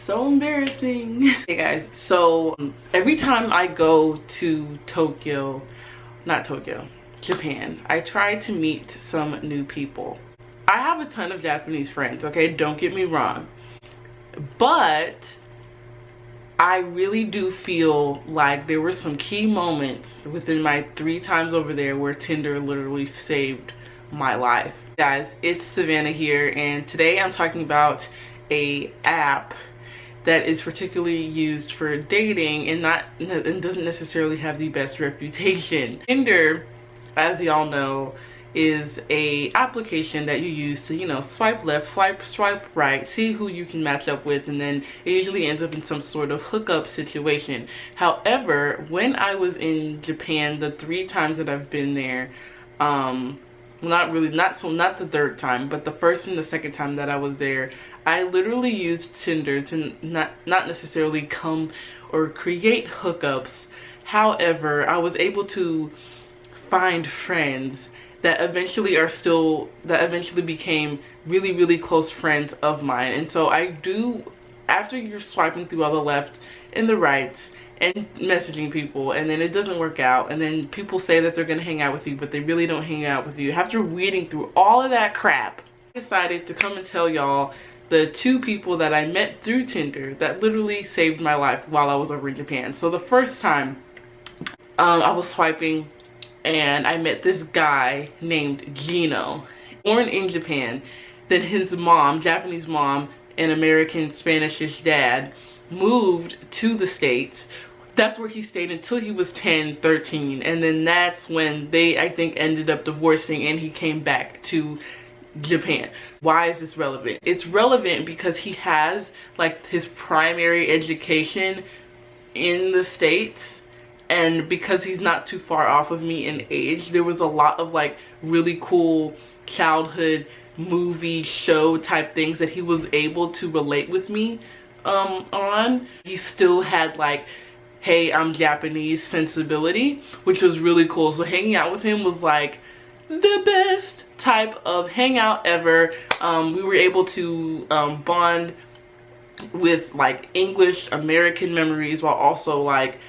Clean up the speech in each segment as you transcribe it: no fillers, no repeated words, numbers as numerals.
So embarrassing. Hey guys, so every time I go to Japan, I try to meet some new people. I have a ton of Japanese friends, okay, don't get me wrong, but I really do feel like there were some key moments within my 3 times over there where Tinder literally saved my life. Guys, it's Savannah here, and today I'm talking about a app that is particularly used for dating and doesn't necessarily have the best reputation. Tinder, as y'all know, is a application that you use to, you know, swipe left, swipe right, see who you can match up with, and then it usually ends up in some sort of hookup situation. However, when I was in Japan, the 3 times that I've been there, not the 3rd time, but the 1st and the 2nd time that I was there, I literally used Tinder to not necessarily come or create hookups. However, I was able to find friends that eventually became really close friends of mine. And so I do, after you're swiping through all the left and the rights and messaging people, and then it doesn't work out, and then people say that they're gonna hang out with you, but they really don't hang out with you. After weeding through all of that crap, I decided to come and tell y'all the 2 people that I met through Tinder that literally saved my life while I was over in Japan. So the first time, I was swiping and I met this guy named Gino, born in Japan. Then his mom, Japanese mom, and American Spanishish dad moved to the States. That's where he stayed until he was 10, 13. And then that's when they, I think, ended up divorcing and he came back to Japan. Why is this relevant? It's relevant because he has like his primary education in the States, and because he's not too far off of me in age, there was a lot of like really cool childhood movie show type things that he was able to relate with me on. He still had like, hey, I'm Japanese sensibility, which was really cool. So hanging out with him was like the best type of hangout ever. We were able to bond with like English American memories while also like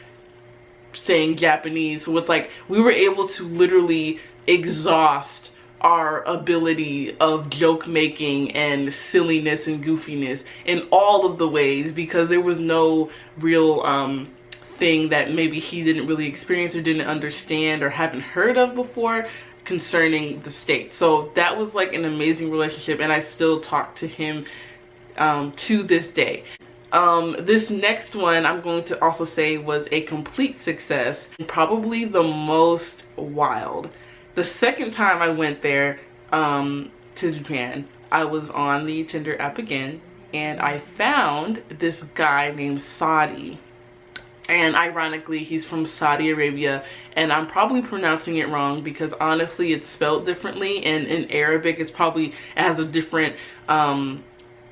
saying Japanese. So it's like we were able to literally exhaust our ability of joke making and silliness and goofiness in all of the ways, because there was no real thing that maybe he didn't really experience or didn't understand or haven't heard of before concerning the States. So that was like an amazing relationship, and I still talk to him to this day. This next one I'm going to also say was a complete success, and probably the most wild. The 2nd time I went there to Japan, I was on the Tinder app again, and I found this guy named Saudi. And ironically, he's from Saudi Arabia, and I'm probably pronouncing it wrong because honestly it's spelled differently, and in Arabic it has a different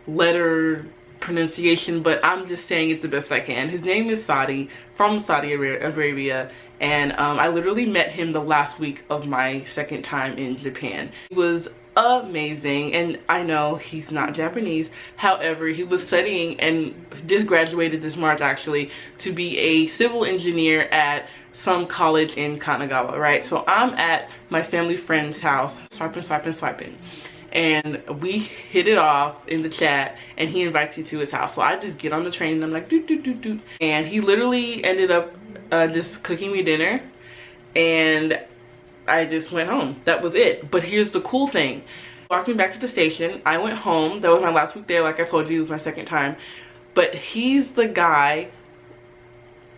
letter pronunciation, but I'm just saying it the best I can. His name is Saudi, from Saudi Arabia, and I literally met him the last week of my 2nd time in Japan. He was amazing, and I know he's not Japanese. However, he was studying and just graduated this March actually to be a civil engineer at some college in Kanagawa, right? So I'm at my family friend's house, swiping, and we hit it off in the chat, and he invites you to his house. So I just get on the train and I'm like doot, and he literally ended up just cooking me dinner, and I just went home. That was it. But here's the cool thing. Walked me back to the station. I went home. That was my last week there. Like I told you, it was my 2nd time. But he's the guy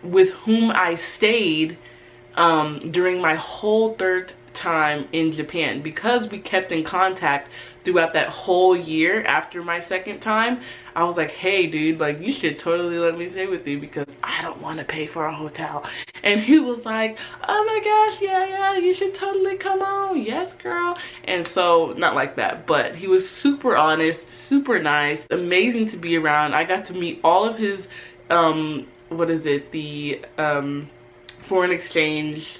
with whom I stayed during my whole 3rd time in Japan, because we kept in contact throughout that whole year after my 2nd time. I was like, hey dude, like you should totally let me stay with you because I don't want to pay for a hotel. And he was like, oh my gosh, yeah, you should totally come on, yes girl. And so, not like that, but he was super honest, super nice, amazing to be around. I got to meet all of his foreign exchange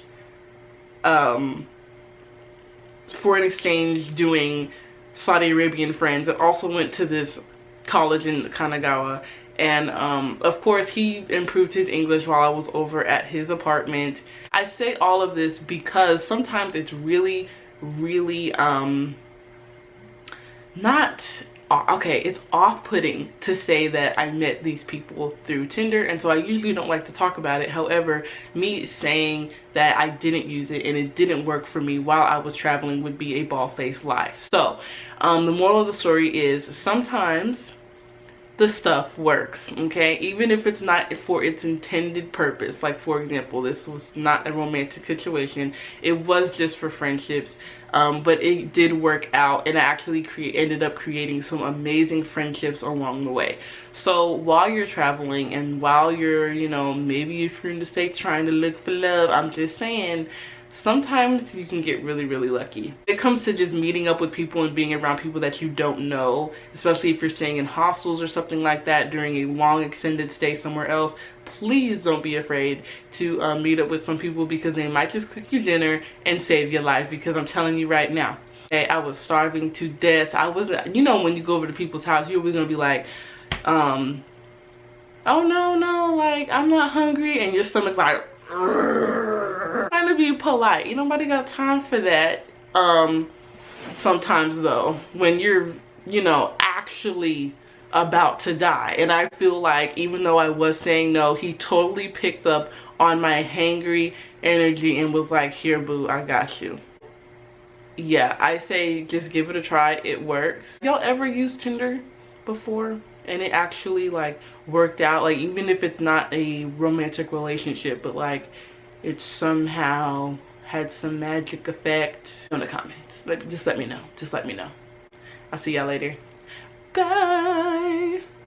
doing Saudi Arabian friends. I also went to this college in Kanagawa. And of course he improved his English while I was over at his apartment. I say all of this because sometimes it's really not okay, it's off-putting to say that I met these people through Tinder, and so I usually don't like to talk about it. However, me saying that I didn't use it and it didn't work for me while I was traveling would be a bald-faced lie. So the moral of the story is sometimes the stuff works, okay, even if it's not for its intended purpose. Like, for example, this was not a romantic situation, it was just for friendships, but it did work out, and I actually ended up creating some amazing friendships along the way. So while you're traveling and while you're, you know, maybe if you're in the States trying to look for love, I'm just saying, sometimes you can get really lucky. When it comes to just meeting up with people and being around people that you don't know, especially if you're staying in hostels or something like that during a long extended stay somewhere else, please don't be afraid to meet up with some people, because they might just cook you dinner and save your life. Because I'm telling you right now, okay, I was starving to death. I wasn't, you know, when you go over to people's house, you're always gonna be like, oh no, like, I'm not hungry, and your stomach's like, trying to be polite. You nobody got time for that. Sometimes though, when you're, you know, actually about to die. And I feel like even though I was saying no, he totally picked up on my hangry energy and was like, here boo, I got you. Yeah, I say just give it a try. It works. Y'all ever used Tinder before and it actually like worked out? Like, even if it's not a romantic relationship, but like it somehow had some magic effect. In the comments, just let me know. Just let me know. I'll see y'all later. Bye.